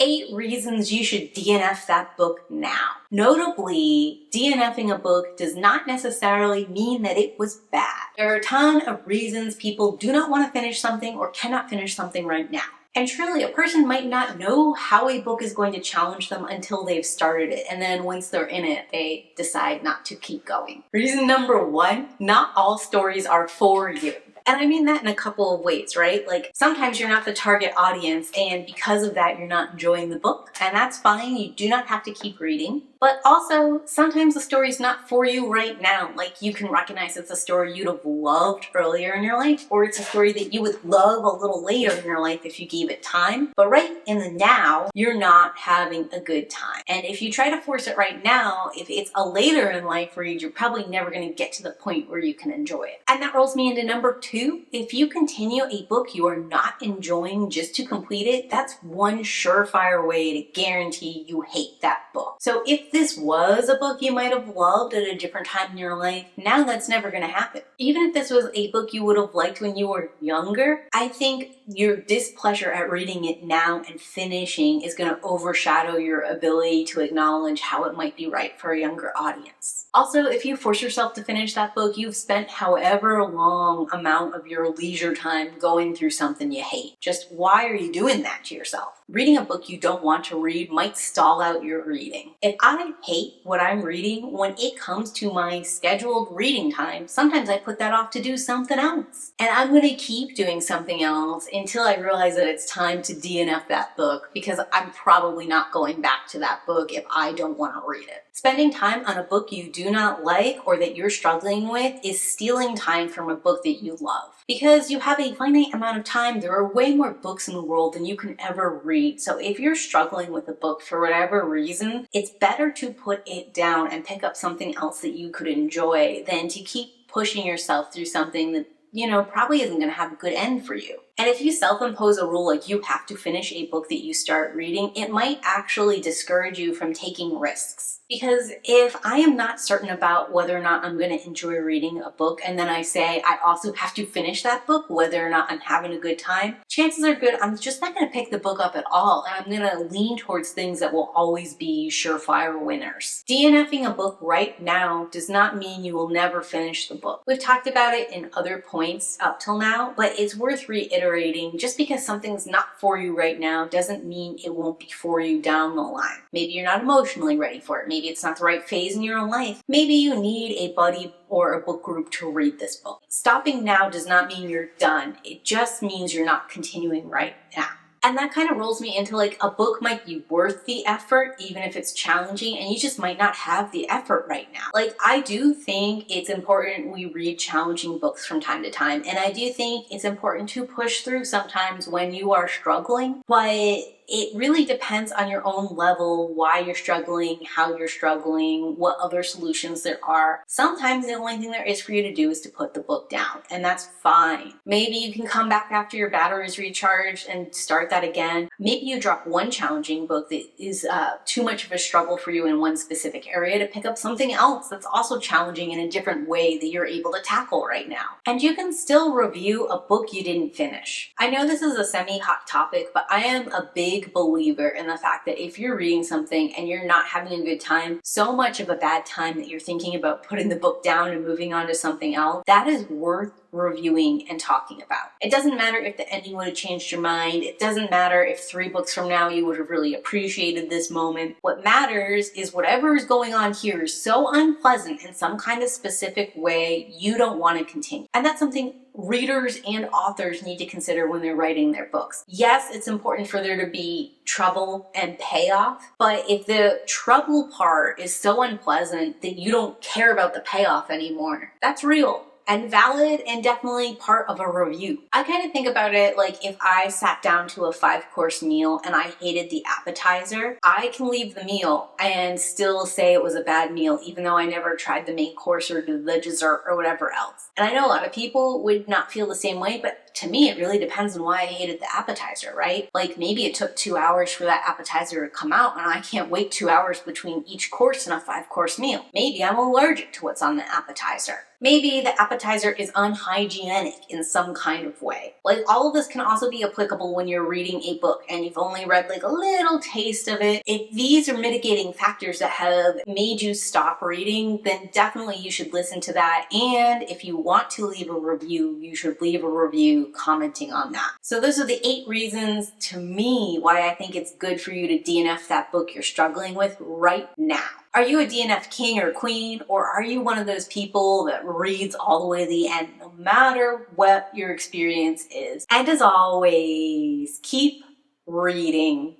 8 reasons you should DNF that book now. Notably, DNFing a book does not necessarily mean that it was bad. There are a ton of reasons people do not want to finish something or cannot finish something right now. And truly, a person might not know how a book is going to challenge them until they've started it, and then once they're in it, they decide not to keep going. Reason number 1, not all stories are for you. And I mean that in a couple of ways, right? Like, sometimes you're not the target audience, and because of that, you're not enjoying the book, and that's fine. You do not have to keep reading. But also, sometimes the story's not for you right now. Like, you can recognize it's a story you'd have loved earlier in your life, or it's a story that you would love a little later in your life if you gave it time. But right in the now, you're not having a good time. And if you try to force it right now, if it's a later in life read, you're probably never going to get to the point where you can enjoy it. And that rolls me into number 2. If you continue a book you are not enjoying just to complete it, that's one surefire way to guarantee you hate that book. So if this was a book you might have loved at a different time in your life, now that's never going to happen. Even if this was a book you would have liked when you were younger, I think your displeasure at reading it now and finishing is going to overshadow your ability to acknowledge how it might be right for a younger audience. Also, if you force yourself to finish that book, you've spent however long amount of your leisure time going through something you hate. Just why are you doing that to yourself? Reading a book you don't want to read might stall out your reading. If I hate what I'm reading, when it comes to my scheduled reading time, sometimes I put that off to do something else. And I'm going to keep doing something else until I realize that it's time to DNF that book, because I'm probably not going back to that book if I don't want to read it. Spending time on a book you do not like or that you're struggling with is stealing time from a book that you love. Because you have a finite amount of time, there are way more books in the world than you can ever read. So if you're struggling with a book for whatever reason, it's better to put it down and pick up something else that you could enjoy than to keep pushing yourself through something that, probably isn't going to have a good end for you. And if you self-impose a rule like you have to finish a book that you start reading, it might actually discourage you from taking risks. Because if I am not certain about whether or not I'm going to enjoy reading a book, and then I say I also have to finish that book whether or not I'm having a good time, chances are good I'm just not going to pick the book up at all, and I'm going to lean towards things that will always be surefire winners. DNFing a book right now does not mean you will never finish the book. We've talked about it in other points up till now, but it's worth reiterating. Just because something's not for you right now doesn't mean it won't be for you down the line. Maybe you're not emotionally ready for it. Maybe it's not the right phase in your life. Maybe you need a buddy or a book group to read this book. Stopping now does not mean you're done. It just means you're not continuing right now. And that kind of rolls me into like a book might be worth the effort even if it's challenging, and you just might not have the effort right now. Like, I do think it's important we read challenging books from time to time, and I do think it's important to push through sometimes when you are struggling, but it really depends on your own level, why you're struggling, how you're struggling, what other solutions there are. Sometimes the only thing there is for you to do is to put the book down, and that's fine. Maybe you can come back after your battery's recharged and start that again. Maybe you drop one challenging book that is too much of a struggle for you in one specific area to pick up something else that's also challenging in a different way that you're able to tackle right now. And you can still review a book you didn't finish. I know this is a semi-hot topic, but I am a big believer in the fact that if you're reading something and you're not having a good time, so much of a bad time that you're thinking about putting the book down and moving on to something else, that is worth reviewing and talking about. It doesn't matter if the ending would have changed your mind. It doesn't matter if 3 books from now you would have really appreciated this moment. What matters is whatever is going on here is so unpleasant in some kind of specific way, you don't want to continue. And that's something readers and authors need to consider when they're writing their books. Yes, it's important for there to be trouble and payoff, but if the trouble part is so unpleasant that you don't care about the payoff anymore, that's real and valid and definitely part of a review. I kind of think about it like if I sat down to a 5-course meal and I hated the appetizer, I can leave the meal and still say it was a bad meal even though I never tried the main course or the dessert or whatever else. And I know a lot of people would not feel the same way, but to me, it really depends on why I hated the appetizer, right? Like maybe it took 2 hours for that appetizer to come out and I can't wait 2 hours between each course in a 5-course meal. Maybe I'm allergic to what's on the appetizer. Maybe the appetizer is unhygienic in some kind of way. Like all of this can also be applicable when you're reading a book and you've only read like a little taste of it. If these are mitigating factors that have made you stop reading, then definitely you should listen to that. And if you want to leave a review, you should leave a review commenting on that. So those are the 8 reasons to me why I think it's good for you to DNF that book you're struggling with right now. Are you a DNF king or queen, or are you one of those people that reads all the way to the end, no matter what your experience is? And as always, keep reading.